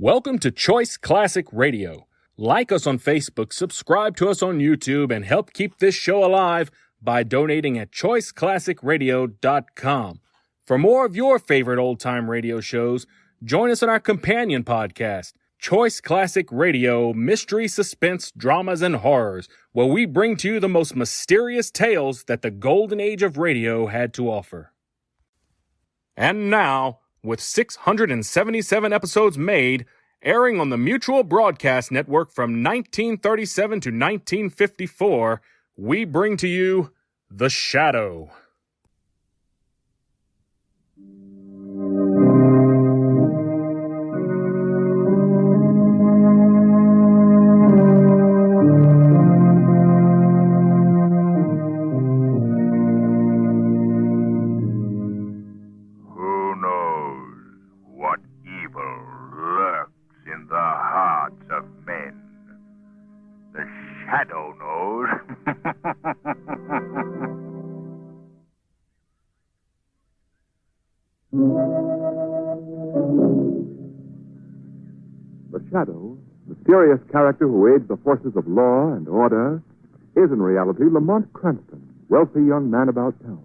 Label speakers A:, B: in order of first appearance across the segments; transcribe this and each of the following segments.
A: Welcome to Choice Classic Radio. Like us on Facebook, subscribe to us on YouTube, and help keep this show alive by donating at choiceclassicradio.com. For more of your favorite old-time radio shows, join us on our companion podcast, Choice Classic Radio, Mystery, Suspense, Dramas, and Horrors, where we bring to you the most mysterious tales that the golden age of radio had to offer. And now, with 677 episodes made, airing on the Mutual Broadcast Network from 1937 to 1954, we bring to you The Shadow.
B: Shadow knows.
C: The Shadow, mysterious character who aids the forces of law and order, is in reality Lamont Cranston, wealthy young man about town.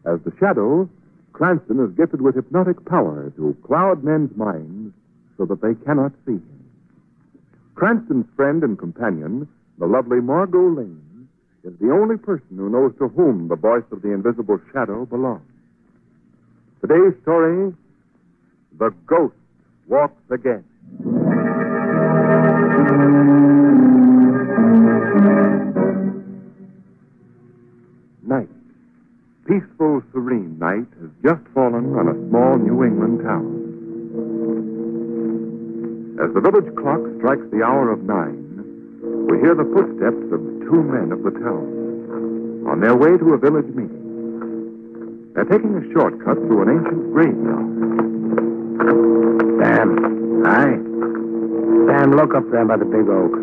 C: As the Shadow, Cranston is gifted with hypnotic power to cloud men's minds so that they cannot see him. Cranston's friend and companion, the lovely Margot Lane, is the only person who knows to whom the voice of the invisible Shadow belongs. Today's story, The Ghost Walks Again. Night. Peaceful, serene night has just fallen on a small New England town. As the village clock strikes the hour of 9, we hear the footsteps of two men of the town on their way to a village meeting. They're taking a shortcut through an ancient graveyard.
D: Sam. Aye? Sam, look up there by the big oak.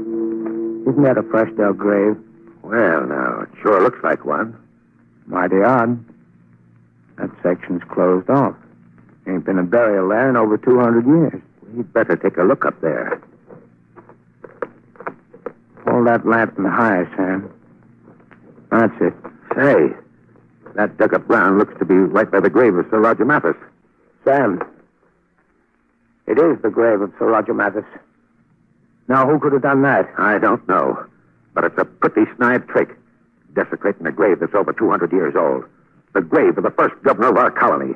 D: Isn't that a fresh dug grave?
B: Well, now, it sure looks like one.
D: Mighty odd. That section's closed off. Ain't been a burial there in over 200 years.
B: We'd better take a look up there.
D: Hold that lantern high, Sam. That's it.
B: Say, that dug-up ground looks to be right by the grave of Sir Roger Mathis.
D: Sam, it is the grave of Sir Roger Mathis. Now, who could have done that?
B: I don't know, but it's a pretty snide trick, desecrating a grave that's over 200 years old. The grave of the first governor of our colony.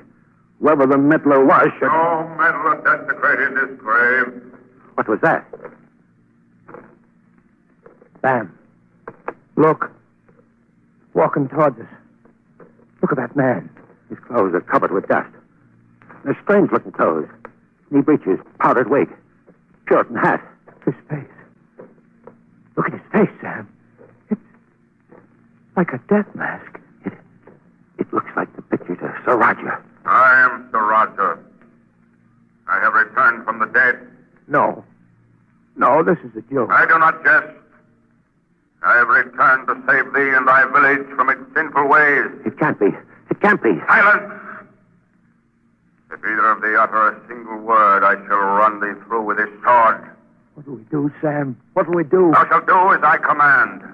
B: Whoever the meddler was should...
E: No meddler desecrated this grave.
B: What was that?
D: Sam, look. Walking towards us. Look at that man.
B: His clothes are covered with dust. They're strange-looking clothes. Knee breeches, powdered wig, shirt and hat.
D: His face. Look at his face, Sam. It's like a death mask.
B: It looks like the picture to Sir Roger.
E: I am Sir Roger. I have returned from the dead.
D: No. No, this is a joke.
E: I do not jest. I have returned to save thee and thy village from its sinful ways.
B: It can't be. It can't be.
E: Silence! If either of thee utter a single word, I shall run thee through with this sword.
D: What do we do, Sam? What do we do?
E: Thou shalt do as I command.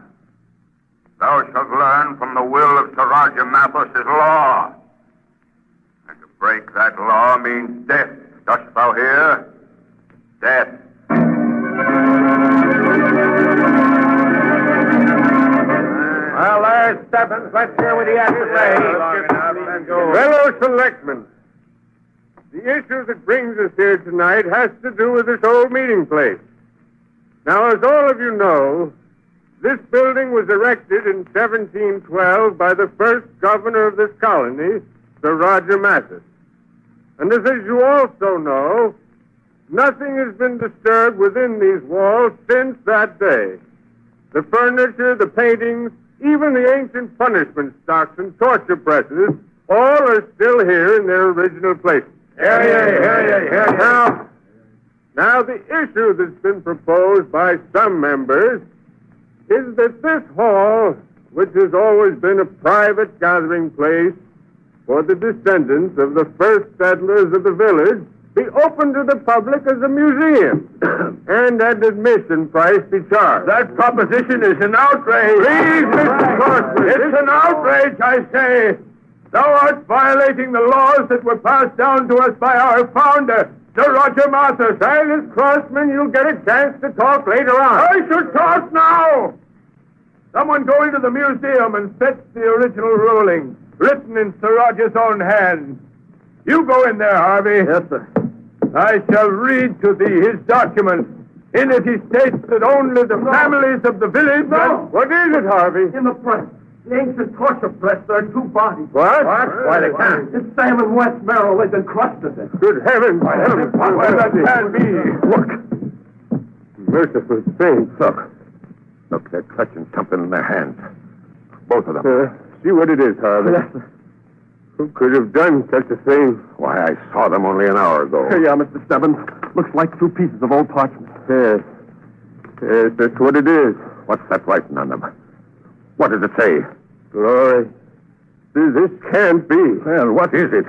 E: Thou shalt learn from the will of Sir Roger Mathis' law. And to break that law means death. Dost thou hear? Death.
D: Well, there's Stebbins. Let's hear what he has to say.
F: Fellow selectmen, the issue that brings us here tonight has to do with this old meeting place. Now, as all of you know, this building was erected in 1712 by the first governor of this colony, Sir Roger Mathis. And as you also know, nothing has been disturbed within these walls since that day. The furniture, the paintings, even the ancient punishment stocks and torture presses, all are still here in their original places. Now, the issue that's been proposed by some members is that this hall, which has always been a private gathering place for the descendants of the first settlers of the village, be open to the public as a museum, and an admission price be charged.
E: That proposition is an outrage.
F: Please, Mr. Crossman.
E: It's an outrage, I say. Thou art violating the laws that were passed down to us by our founder, Sir Roger Mathers.
F: Silas Crossman, you'll get a chance to talk later on.
E: I should talk now. Someone go into the museum and fetch the original ruling, written in Sir Roger's own hand. You go in there, Harvey.
F: Yes, sir.
E: I shall read to thee his document. In it he states that only the families of the village...
F: What is it, Harvey?
G: In the press. The ancient torture press, there are two bodies.
F: What?
E: Why, they can't.
G: It's Sam and Wes Merrill. They've been crusted there.
F: Good heavens.
E: Where that can be?
F: Look. Merciful saints.
B: Look, they're clutching something in their hands. Both of them.
F: See what it is, Harvey.
G: Yes, sir.
F: Who could have done such a thing?
B: Why, I saw them only an hour ago.
G: Yeah, Mr. Stebbins. Looks like two pieces of old parchment.
F: Yes. Yes, that's what it is.
B: What's that writing on them? What does it say?
F: Glory. This can't be.
B: Well, what is it?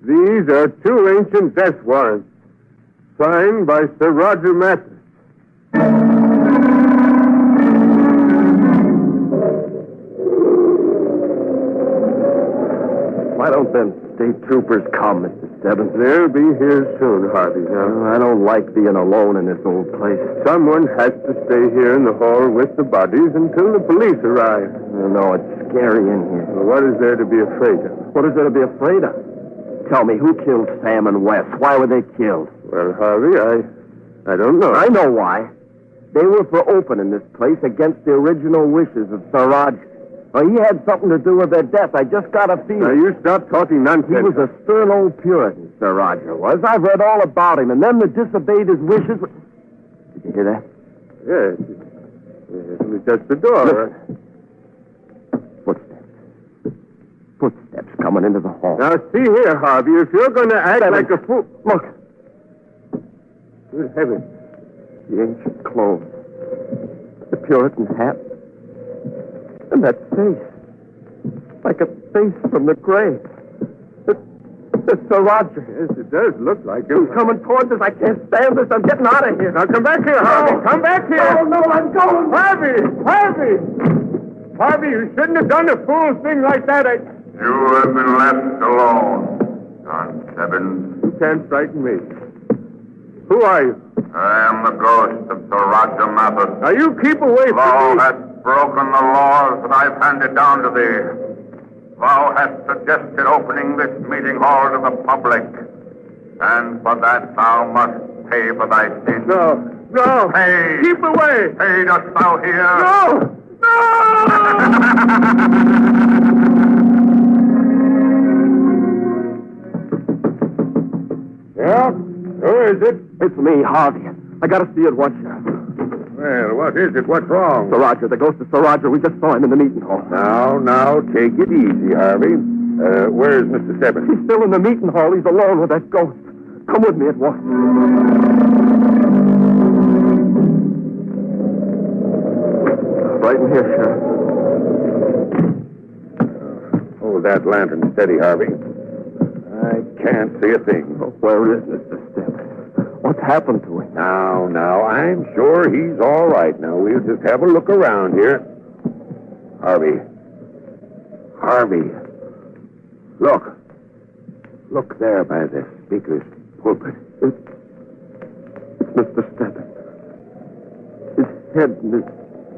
F: These are two ancient death warrants, signed by Sir Roger Mathers.
G: Why don't them state troopers come, Mr. Stebbins?
F: They'll be here soon, Harvey.
G: I don't like being alone in this old place.
F: Someone has to stay here in the hall with the bodies until the police arrive.
G: No, it's scary in here.
F: Well, what is there to be afraid of?
G: What is there to be afraid of? Tell me, who killed Sam and Wes? Why were they killed?
F: Well, Harvey, I don't know.
G: I know why. They were for opening this place against the original wishes of Sir Roger. Well, he had something to do with their death. I just got a feeling.
F: Now, you stop talking nonsense.
G: He was a stern old Puritan, Sir Roger was. I've read all about him, and them that disobeyed his wishes... Did you hear that?
F: Yes. It was just the door.
G: Footsteps. Footsteps coming into the hall.
F: Now, see here, Harvey, if you're going to act like a fool...
G: Look.
F: Good heavens.
G: The ancient clothes. The Puritan hat. And that face. Like a face from the grave. It's Sir Roger.
F: Yes, it does look like
G: He's
F: him.
G: coming towards us. I can't stand this. I'm getting out of here.
F: Now, come back here, Harvey. Come back here.
G: No, I'm going.
F: Harvey, you shouldn't have done a fool thing like that.
E: You have been left alone, John Stebbins.
F: You can't frighten me. Who are you?
E: I am the ghost of Sir Roger Mathers.
F: Now, you keep away
E: Thou
F: from me.
E: hast broken the laws that I've handed down to thee. Thou hast suggested opening this meeting hall to the public. And for that thou must pay for thy sins.
F: No.
E: Pay.
F: Keep away.
E: Pay, dost thou hear?
F: No. Yeah? Who is it?
G: It's me, Harvey. I gotta see it once, Sheriff.
B: Well, what is it? What's wrong?
G: Sir Roger, the ghost of Sir Roger. We just saw him in the meeting hall.
B: Now, take it easy, Harvey. Where's Mr. Stebbins?
G: He's still in the meeting hall. He's alone with that ghost. Come with me at once. Right in here, Sheriff.
B: Hold that lantern steady, Harvey. I can't see a thing.
G: Oh, where is Mr. Stebbins? What's happened to him?
B: Now, I'm sure he's all right. Now, we'll just have a look around here. Harvey. Look. Look there by the speaker's pulpit.
G: It's Mr. Stebbins. His head and his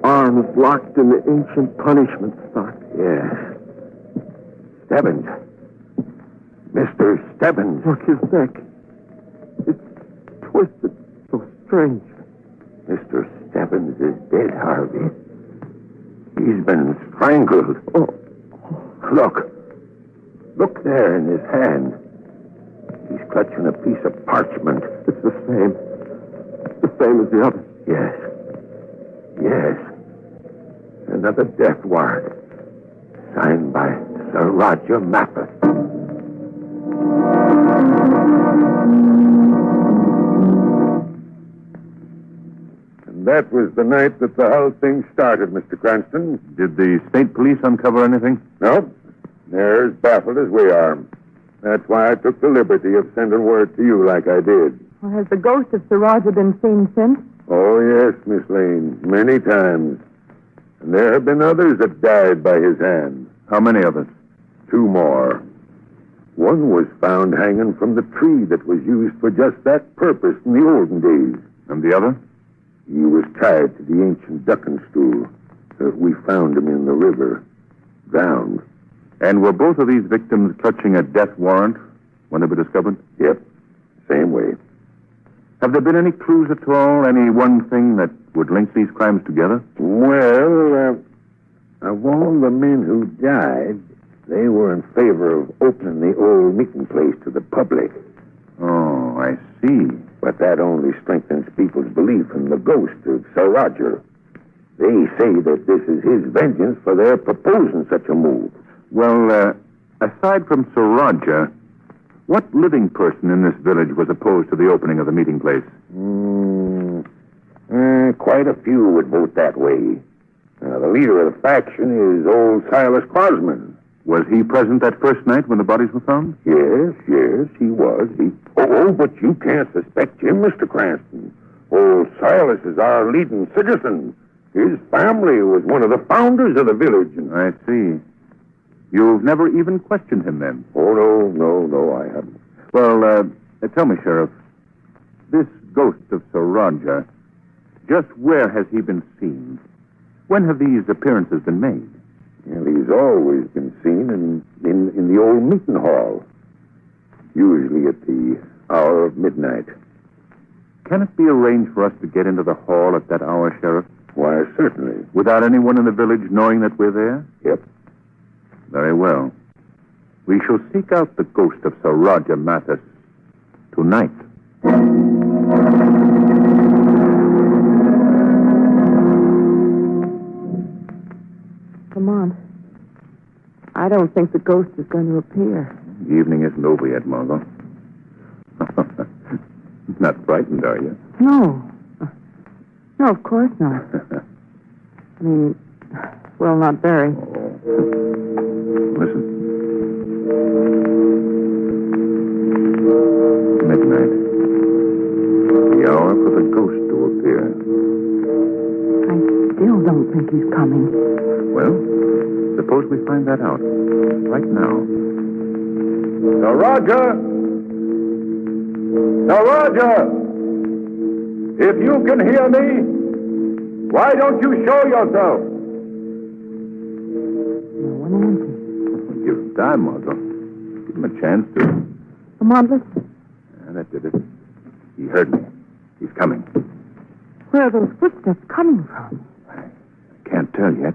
G: arms locked in the ancient punishment stock.
B: Yes. Stebbins. Mr. Stebbins.
G: Look, his neck. It's twisted so strange.
B: Mr. Stebbins is dead, Harvey. He's been strangled.
G: Oh.
B: Look. Look there in his hand. He's clutching a piece of parchment.
G: It's the same. The same as the other.
B: Yes. Another death warrant. Signed by Sir Roger Mathers. And that was the night that the whole thing started, Mr. Cranston.
C: Did the state police uncover anything?
B: No. They're as baffled as we are.
F: That's why I took the liberty of sending word to you like I did.
H: Well, has the ghost of Sir Roger been seen since?
F: Oh, yes, Miss Lane, many times. And there have been others that died by his hand.
C: How many of us?
F: 2 more. One was found hanging from the tree that was used for just that purpose in the olden days.
C: And the other?
F: He was tied to the ancient ducking stool. We found him in the river, drowned.
C: And were both of these victims clutching a death warrant when they were discovered?
F: Yep, same way.
C: Have there been any clues at all? Any one thing that would link these crimes together?
F: Well, of all the men who died, they were in favor of opening the old meeting place to the public.
C: Oh, I see.
F: But that only strengthens people's belief in the ghost of Sir Roger. They say that this is his vengeance for their proposing such a move.
C: Well, aside from Sir Roger, what living person in this village was opposed to the opening of the meeting place?
F: Quite a few would vote that way. The leader of the faction is old Silas Crosman.
C: Was he present that first night when the bodies were found?
F: Yes, he was. But you can't suspect him, Mr. Cranston. Old Silas is our leading citizen. His family was one of the founders of the village.
C: I see. You've never even questioned him, then?
F: Oh, no, I haven't.
C: Well, tell me, Sheriff, this ghost of Sir Roger, just where has he been seen? When have these appearances been made?
F: Well, he's always been seen in the old meeting hall, usually at the hour of midnight.
C: Can it be arranged for us to get into the hall at that hour, Sheriff?
F: Why, certainly.
C: Without anyone in the village knowing that we're there?
F: Yep.
C: Very well. We shall seek out the ghost of Sir Roger Mathis tonight.
H: Lamont, I don't think the ghost is going to appear.
C: The evening isn't over yet, Margot. Not frightened, are you?
H: No. No, of course not. I mean, well, not very.
C: Listen. Midnight. The hour for the ghost to appear.
H: I still don't think he's coming.
C: Well, suppose we find that out right now.
F: Sir Roger! Sir Roger! If you can hear me, why don't you show yourself?
H: No one answers.
C: Give him time, Margot. Give him a chance to...
H: Lamont, listen.
C: Yeah, that did it. He heard me. He's coming.
H: Where are those footsteps coming from?
C: I can't tell yet.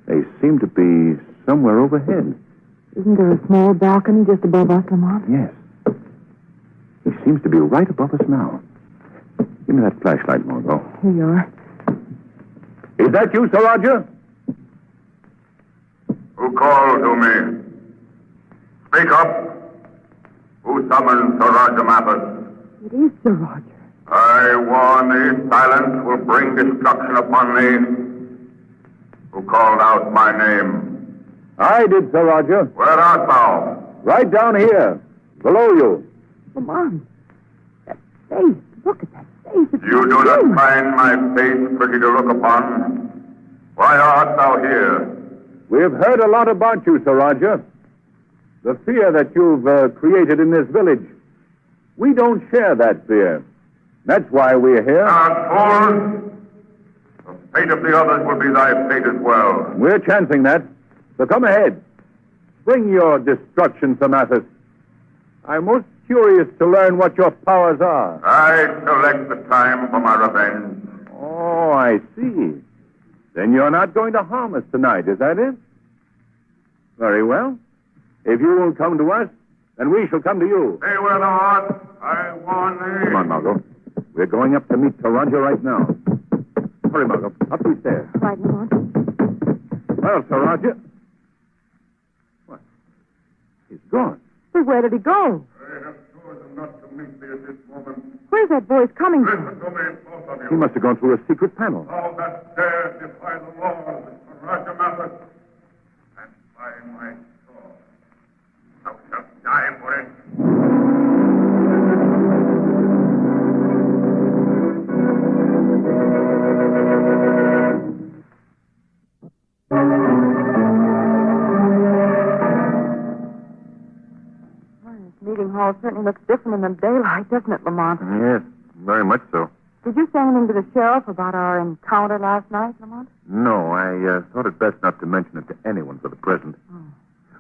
C: They seem to be somewhere overhead.
H: Isn't there a small balcony just above us, Lamont?
C: Yes. He seems to be right above us now. Give me that flashlight, Margot.
H: Here you are.
F: Is that you, Sir Roger?
E: Who called to me? Speak up. Who summoned Sir Roger Mathis?
H: It is Sir Roger.
E: I warn thee, silence will bring destruction upon thee. Who called out my name?
F: I did, Sir Roger.
E: Where art thou?
F: Right down here, below you.
H: Lamont, that face. Look at that face. It's
E: You do not find my face pretty to look upon. Why art thou here?
F: We have heard a lot about you, Sir Roger. The fear that you've created in this village. We don't share that fear. That's why we're here.
E: Fool! The fate of the others will be thy fate as well.
F: We're chancing that. So come ahead. Bring your destruction, Sir Mathis. I'm most curious to learn what your powers are.
E: I select the time for my revenge.
F: Oh, I see. Then you're not going to harm us tonight, is that it? Very well. If you will come to us, then we shall come to you.
E: Stay where thou art. I warn thee.
C: Come on, Margot. We're going up to meet Sir Roger right now. Hurry, Margot. Up these stairs.
H: Right, Lamont.
F: Well, Sir Roger. What? He's gone.
H: But where did he go?
E: I have chosen not to meet thee at this moment.
H: Where's that voice coming
E: Listen
H: from?
E: to me, both of you.
C: He must have gone through a secret panel.
E: Thou that dares defy the laws of Sir Roger Mathis, and by my sword, thou shalt die
H: hall certainly looks different in the daylight, doesn't it, Lamont?
C: Yes, very much so.
H: Did you say anything to the sheriff about our encounter last night, Lamont?
C: No, I thought it best not to mention it to anyone for the present.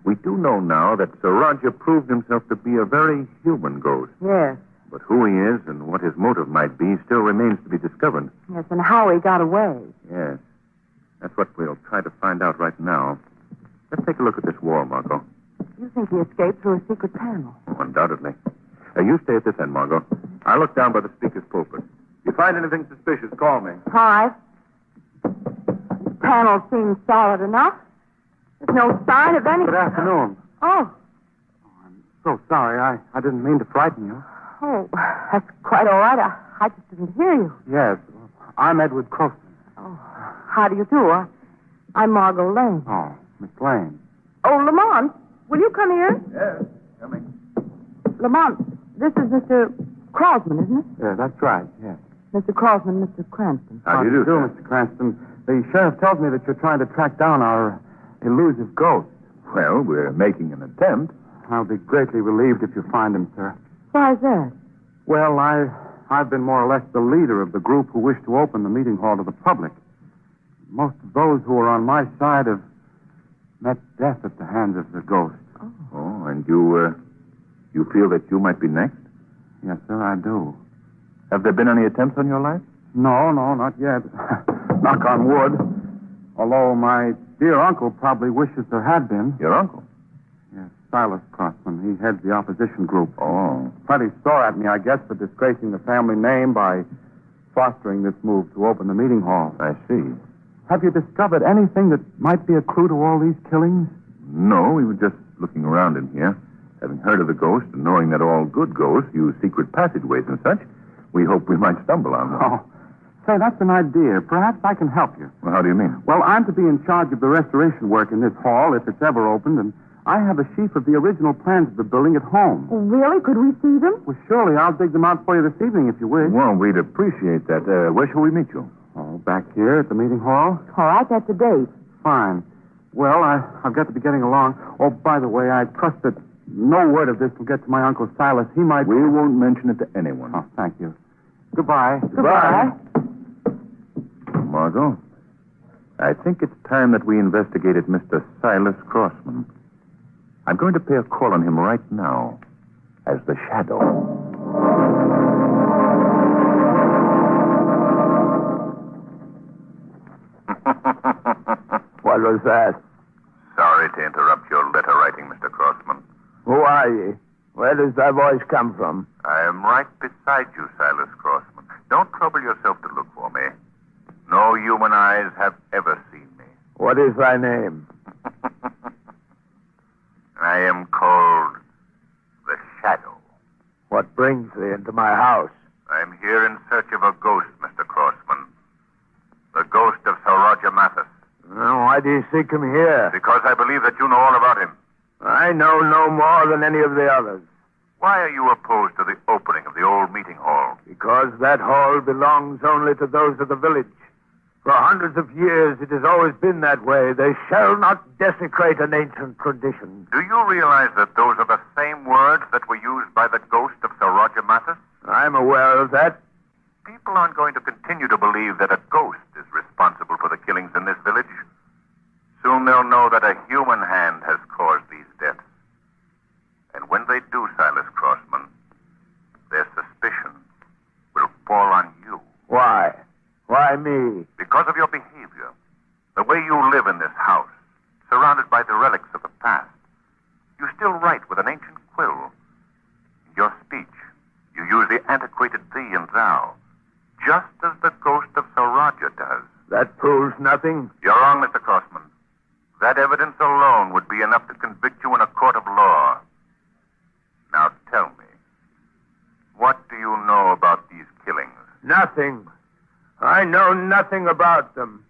C: We do know now that Sir Roger proved himself to be a very human ghost.
H: Yes.
C: But who he is and what his motive might be still remains to be discovered.
H: Yes, and how he got away.
C: Yes. That's what we'll try to find out right now. Let's take a look at this wall, Margot.
H: You think he escaped through a secret panel?
C: Oh, undoubtedly. You stay at this end, Margot. I'll look down by the speaker's pulpit. If you find anything suspicious, call me.
H: All right. The panel seems solid enough. There's no sign of any...
G: Good afternoon.
H: Oh.
G: I'm so sorry. I didn't mean to frighten you.
H: Oh, that's quite all right. I just didn't hear you.
G: Yes, I'm Edward Croston.
H: Oh, how do you do? I'm Margot Lane.
G: Oh, Miss Lane.
H: Oh, Lamont, will you come here?
C: Yes, coming.
H: Lamont, this is Mr. Crosman, isn't it?
G: Yeah, that's right, yes.
H: Mr. Crosman, Mr. Cranston.
C: How do you do, sir?
G: Mr. Cranston? The sheriff tells me that you're trying to track down our elusive ghost.
C: Well, we're making an attempt.
G: I'll be greatly relieved if you find him, sir.
H: Why is that?
G: Well, I've been more or less the leader of the group who wished to open the meeting hall to the public. Most of those who are on my side have met death at the hands of the ghost.
C: Oh, and you feel that you might be next?
G: Yes, sir, I do.
C: Have there been any attempts on your life?
G: No, not yet. Knock on wood. Although my dear uncle probably wishes there had been.
C: Your uncle?
G: Yes, Silas Crossman. He heads the opposition group.
C: Oh.
G: Plenty sore at me, I guess, for disgracing the family name by fostering this move to open the meeting hall.
C: I see.
G: Have you discovered anything that might be a clue to all these killings?
C: No, we were just looking around in here. Having heard of the ghost and knowing that all good ghosts use secret passageways and such, we hoped we might stumble on them.
G: Oh, say, that's an idea. Perhaps I can help you.
C: Well, how do you mean?
G: Well, I'm to be in charge of the restoration work in this hall if it's ever opened, and I have a sheaf of the original plans of the building at home.
H: Oh, really? Could we see them?
G: Well, surely I'll dig them out for you this evening if you wish.
C: Well, we'd appreciate that. Where shall we meet you?
G: Oh, back here at the meeting hall?
H: All right, that's a date.
G: Fine. Well, I've got to be getting along. Oh, by the way, I trust that no word of this will get to my Uncle Silas. He might...
C: We won't mention it to anyone.
G: Oh, thank you. Goodbye.
H: Goodbye.
C: Margot, I think it's time that we investigated Mr. Silas Crossman. I'm going to pay a call on him right now as the Shadow.
D: What was that?
E: Sorry to interrupt your letter writing, Mr. Crossman.
D: Who are you? Where does that voice come from?
E: I am right beside you, Silas Crossman. Don't trouble yourself to look for me. No human eyes have ever seen me.
D: What is thy name?
E: I am called the Shadow.
D: What brings thee into my house?
E: I'm here in search of a ghost, Mr. Crossman. The ghost of Sir Roger Mathis.
D: Why do you seek him here?
E: Because I believe that you know all about him.
D: I know no more than any of the others.
E: Why are you opposed to the opening of the old meeting hall?
D: Because that hall belongs only to those of the village. For hundreds of years, it has always been that way. They shall not desecrate an ancient tradition.
E: Do you realize that those are the same words that were used by the ghost of Sir Roger Mathis?
D: I'm aware of that.
E: People aren't going to continue to believe that a ghost is responsible for the killings in this village. Soon they'll know that a human hand has caused these deaths. And when they do, Silas Crossman, their suspicion will fall on you.
D: Why? Why me?
E: Because of your behavior, the way you live in this house, surrounded by the relics of the past. You still write with an ancient quill. In your speech, you use the antiquated thee and thou, just as the ghost of Sir Roger does.
D: That proves nothing.
E: You're wrong, Mr. Crossman. That evidence alone would be enough to convict you in a court of law. Now tell me, what do you know about these killings?
D: Nothing. I know nothing about them.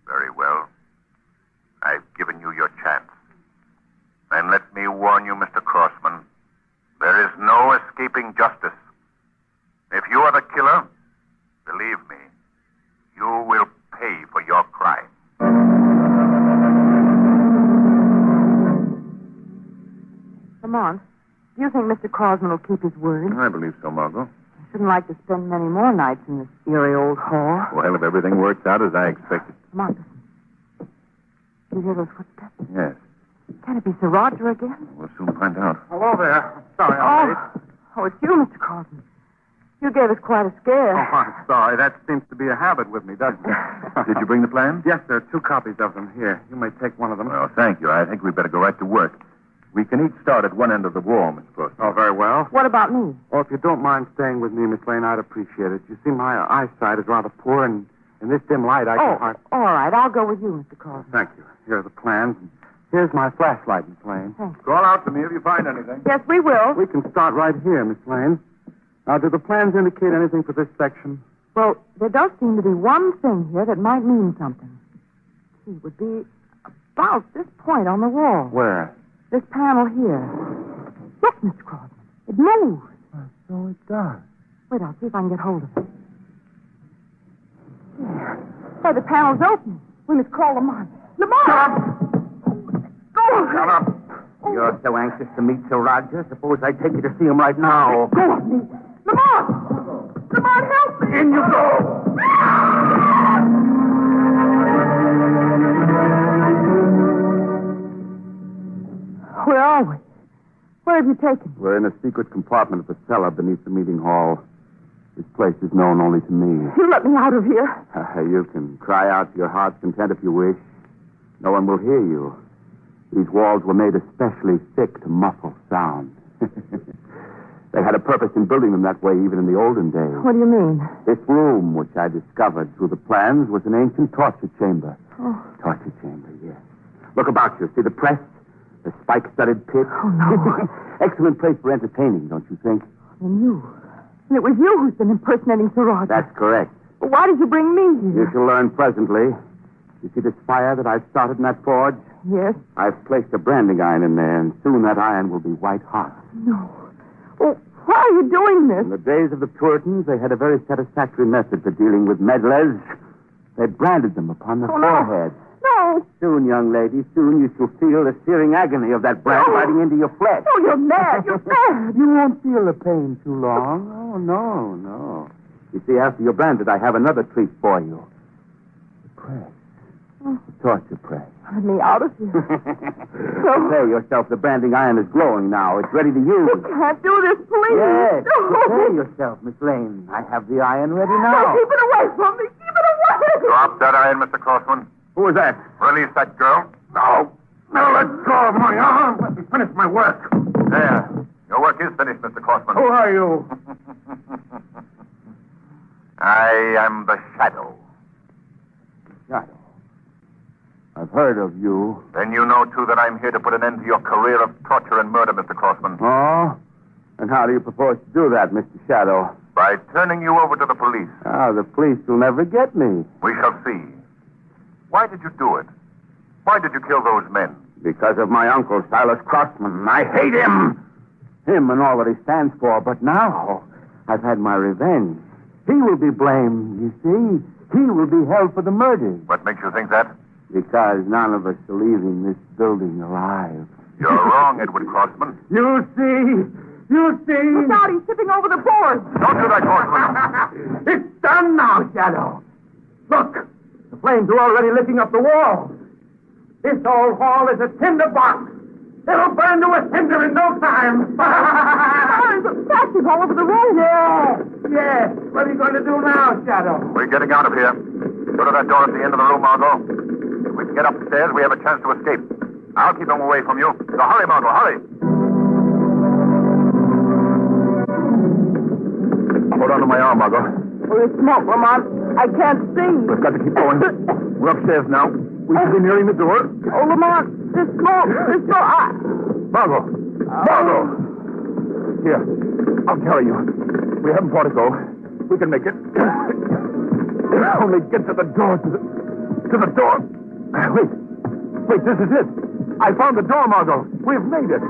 E: Very well. I've given you your chance. And let me warn you, Mr. Crossman, there is no escaping justice. If you are the killer, believe me, you will pay for your crime.
H: Lamont, Do you think Mr. Crosman will keep his word?
C: I believe so, Margot.
H: I shouldn't like to spend many more nights in this eerie old hall.
C: Well, if everything works out as I expected.
H: Come on, listen. You hear those footsteps?
C: Yes.
H: Can it be Sir Roger again?
C: We'll soon find out.
F: Hello there. Sorry I'm late.
H: Oh, it's you, Mr. Crosman. You gave us quite a scare.
F: Oh, I'm sorry. That seems to be a habit with me, doesn't it?
C: Did you bring the plans?
F: Yes, there are 2 copies of them. Here, you may take one of them.
C: Well, thank you. I think we'd better go right to work. We can each start at one end of the wall, Miss Crossman.
F: Oh, very well.
H: What about me?
F: Oh, if you don't mind staying with me, Miss Lane, I'd appreciate it. You see, my eyesight is rather poor, and in this dim light, I can hardly...
H: all right. I'll go with you, Mr. Crosman.
F: Thank you. Here are the plans. Here's my flashlight, Miss Lane.
H: Thanks.
C: Call out to me if you find anything.
H: Yes, we will.
F: We can start right here, Miss Lane. Now, do the plans indicate anything for this section?
H: Well, there does seem to be one thing here that might mean something. It would be about this point on the wall.
F: Where?
H: This panel here. Look, Mr. Crosman. It moves.
F: So it does.
H: Wait, I'll see if I can get hold of it. There. Why, the panel's open. We must call Lamont. Lamont!
F: Shut up!
H: Go!
F: Shut up!
B: You're so anxious to meet Sir Roger. Suppose I take you to see him right now.
H: Go with me. Lamont! Lamont, help me!
F: In you go!
H: Where are we? Where have you taken me?
C: We're in a secret compartment of the cellar beneath the meeting hall. This place is known only to me.
H: You let me out of here.
C: You can cry out to your heart's content if you wish. No one will hear you. These walls were made especially thick to muffle sound. They had a purpose in building them that way even in the olden days.
H: What do you mean?
C: This room, which I discovered through the plans, was an ancient torture chamber.
H: Oh.
C: Torture chamber, yes. Look about you. See the press? The spike-studded pit?
H: Oh, no.
C: Excellent place for entertaining, don't you think?
H: And you. And it was you who's been impersonating Sir Roger.
C: That's correct.
H: But why did you bring me
C: You
H: here?
C: shall learn presently. You see this fire that I've started in that forge?
H: Yes?
C: I've placed a branding iron in there, and soon that iron will be white hot.
H: No. Oh, why are you doing this?
C: In the days of the Puritans, they had a very satisfactory method for dealing with meddlers. They branded them upon the
H: Oh, no.
C: forehead.
H: No.
C: Soon, young lady, soon you shall feel the searing agony of that brand
H: No.
C: biting into your flesh.
H: Oh, you're mad. You're mad.
C: You won't feel the pain too long. Oh, no, no. You see, after you're branded, I have another treat for you. The press.
H: Oh.
C: The torture press.
H: Let me out of here.
C: Prepare yourself. The branding iron is glowing now. It's ready to use.
H: You can't do this, please.
C: Yes.
H: No.
C: Prepare yourself, Miss Lane. I have the iron ready
H: No,
C: now.
H: keep it away from me. Keep it away.
E: Drop that iron, Mr. Crossman.
C: Who was that?
E: Release that girl.
F: No. No, let go of my arm. Let me finish my work.
E: There. Your work is finished, Mr. Crossman.
F: Who are you?
E: I am the Shadow.
C: Shadow. I've heard of you.
E: Then you know, too, that I'm here to put an end to your career of torture and murder, Mr. Crossman.
C: Oh? And how do you propose to do that, Mr. Shadow?
E: By turning you over to the police.
C: Ah, the police will never get me.
E: We shall see. Why did you do it? Why did you kill those men?
C: Because of my uncle, Silas Crossman. I hate him. Him and all that he stands for. But now, I've had my revenge. He will be blamed, you see. He will be held for the murders.
E: What makes you think that?
C: Because none of us are leaving this building alive.
E: You're wrong, Edward Crossman.
C: You see? You see?
H: Look out, he's tipping over the board.
E: Don't do that, Crossman.
C: It's done now, Shadow. Look, the flames are already licking up the walls. This old hall is a tinderbox. It'll burn to a cinder in no time.
H: There's a passive all over the room.
C: Yeah. What are you going to do now, Shadow?
E: We're getting out of here. Go to that door at the end of the room, Margot. If we can get upstairs, we have a chance to escape. I'll keep them away from you. So hurry, Margot, hurry.
C: Hold on to my arm, Margot.
H: Oh, there's smoke, Lamont. I can't see.
C: We've got to keep going. We're upstairs now. We should be nearing the door.
H: Oh, Lamont, there's smoke. There's smoke.
C: Margot! Margot! Here, I'll carry you. We haven't far to go. We can make it. Only get to the door. To the door. Wait, this is it. I found the door, Margot. We've made it.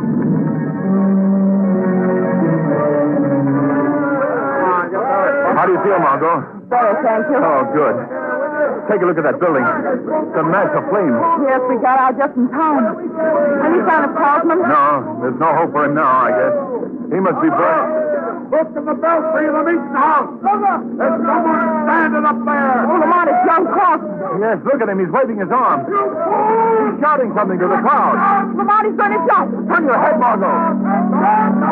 C: How do you feel, Margot?
H: Better, thank you.
C: Oh, good. Take a look at that building. It's a mass of flames.
H: Yes, we got out just in time. Have you found a Crosman?
C: No, there's no hope for him now, I guess. He must be burnt.
D: Look in the belfry of the meeting house. There's someone standing up there.
H: Oh, Lamont, it's young Crosman.
C: Yes, look at him. He's waving his arms. He's shouting something to the crowd.
H: Lamont, he's going to jump.
C: Turn your head, Margot.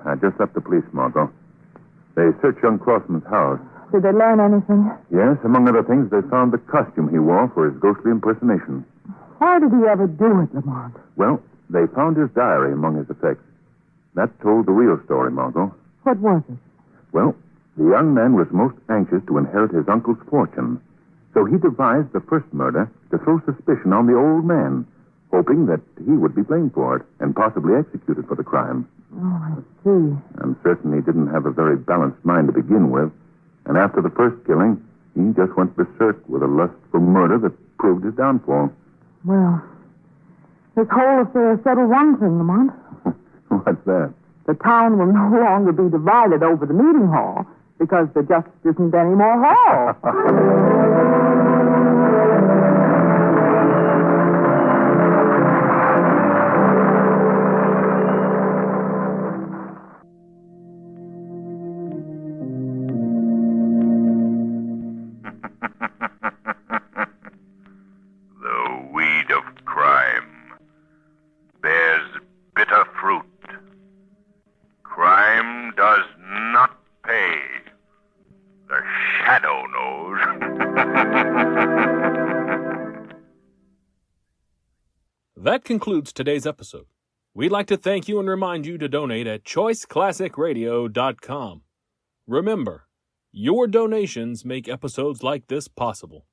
C: I just left the police, Margot. They searched young Crossman's house.
H: Did they learn anything?
C: Yes, among other things, they found the costume he wore for his ghostly impersonation.
H: Why did he ever do it, Lamont?
C: Well, they found his diary among his effects. That told the real story, Margot.
H: What was it?
C: Well, the young man was most anxious to inherit his uncle's fortune. So he devised the first murder to throw suspicion on the old man, hoping that he would be blamed for it and possibly executed for the crime.
H: Oh, I see.
C: I'm certain he didn't have a very balanced mind to begin with. And after the first killing, he just went berserk with a lust for murder that proved his downfall.
H: Well, this whole affair settled one thing, Lamont.
C: What's that?
H: The town will no longer be divided over the meeting hall because there just isn't any more hall.
E: The weed of crime bears bitter fruit. Crime does not pay. The shadow knows.
A: That concludes today's episode. We'd like to thank you and remind you to donate at choiceclassicradio.com. Remember, your donations make episodes like this possible.